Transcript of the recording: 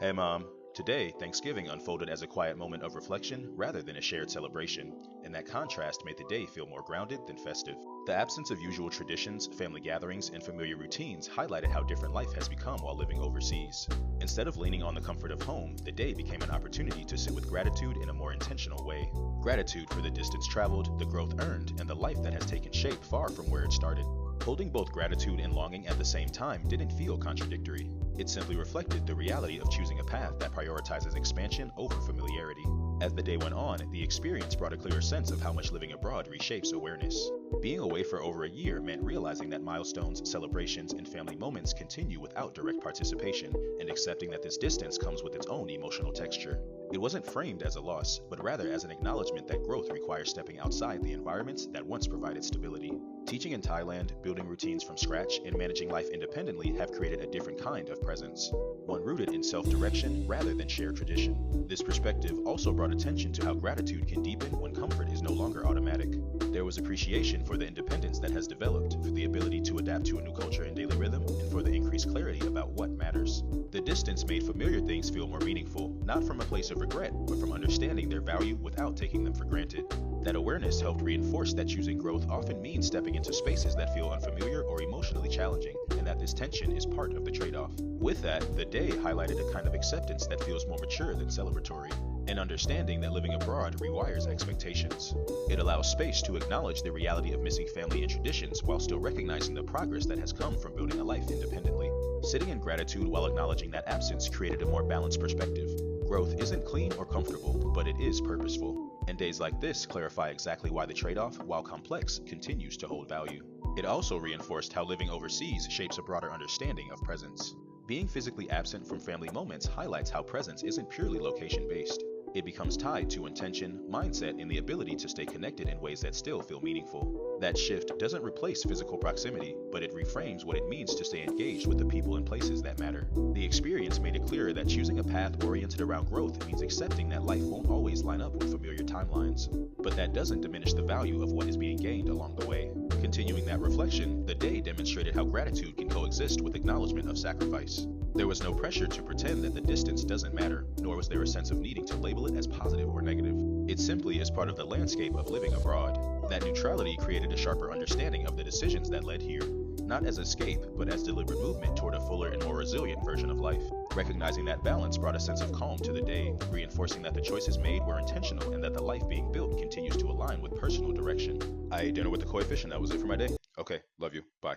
Hey Mom, today Thanksgiving unfolded as a quiet moment of reflection rather than a shared celebration, and that contrast made the day feel more grounded than festive. The absence of usual traditions, family gatherings, and familiar routines highlighted how different life has become while living overseas. Instead of leaning on the comfort of home, the day became an opportunity to sit with gratitude in a more intentional way. Gratitude for the distance traveled, the growth earned, and the life that has taken shape far from where it started. Holding both gratitude and longing at the same time didn't feel contradictory. It simply reflected the reality of choosing a path that prioritizes expansion over familiarity. As the day went on, the experience brought a clearer sense of how much living abroad reshapes awareness. Being away for over a year meant realizing that milestones, celebrations, and family moments continue without direct participation, and accepting that this distance comes with its own emotional texture. It wasn't framed as a loss, but rather as an acknowledgement that growth requires stepping outside the environments that once provided stability. Teaching in Thailand, building routines from scratch, and managing life independently have created a different kind of presence, one rooted in self-direction rather than shared tradition. This perspective also brought attention to how gratitude can deepen when comfort is no longer automatic. There was appreciation for the independence that has developed, for the ability to adapt to a new culture and daily rhythm, and for the increased clarity about what matters. The distance made familiar things feel more meaningful, not from a place of regret, but from understanding their value without taking them for granted. That awareness helped reinforce that choosing growth often means stepping into spaces that feel unfamiliar or emotionally challenging, and that this tension is part of the trade-off. With that, the day highlighted a kind of acceptance that feels more mature than celebratory, an understanding that living abroad rewires expectations. It allows space to acknowledge the reality of missing family and traditions while still recognizing the progress that has come from building a life independently. Sitting in gratitude while acknowledging that absence created a more balanced perspective. Growth isn't clean or comfortable, but it is purposeful. And days like this clarify exactly why the trade-off, while complex, continues to hold value. It also reinforced how living overseas shapes a broader understanding of presence. Being physically absent from family moments highlights how presence isn't purely location-based. It becomes tied to intention, mindset, and the ability to stay connected in ways that still feel meaningful. That shift doesn't replace physical proximity, but it reframes what it means to stay engaged with the people and places that matter. The experience made it clearer that choosing a path oriented around growth means accepting that life won't always line up with familiar timelines. But that doesn't diminish the value of what is being gained along the way. Continuing that reflection, the day demonstrated how gratitude can coexist with acknowledgement of sacrifice. There was no pressure to pretend that the distance doesn't matter, nor was there a sense of needing to label it as positive or negative. It simply is part of the landscape of living abroad. That neutrality created a sharper understanding of the decisions that led here, not as escape, but as deliberate movement toward a fuller and more resilient version of life. Recognizing that balance brought a sense of calm to the day, reinforcing that the choices made were intentional and that the life being built continues to align with personal direction. I ate dinner with the koi fish and that was it for my day. Okay, love you. Bye.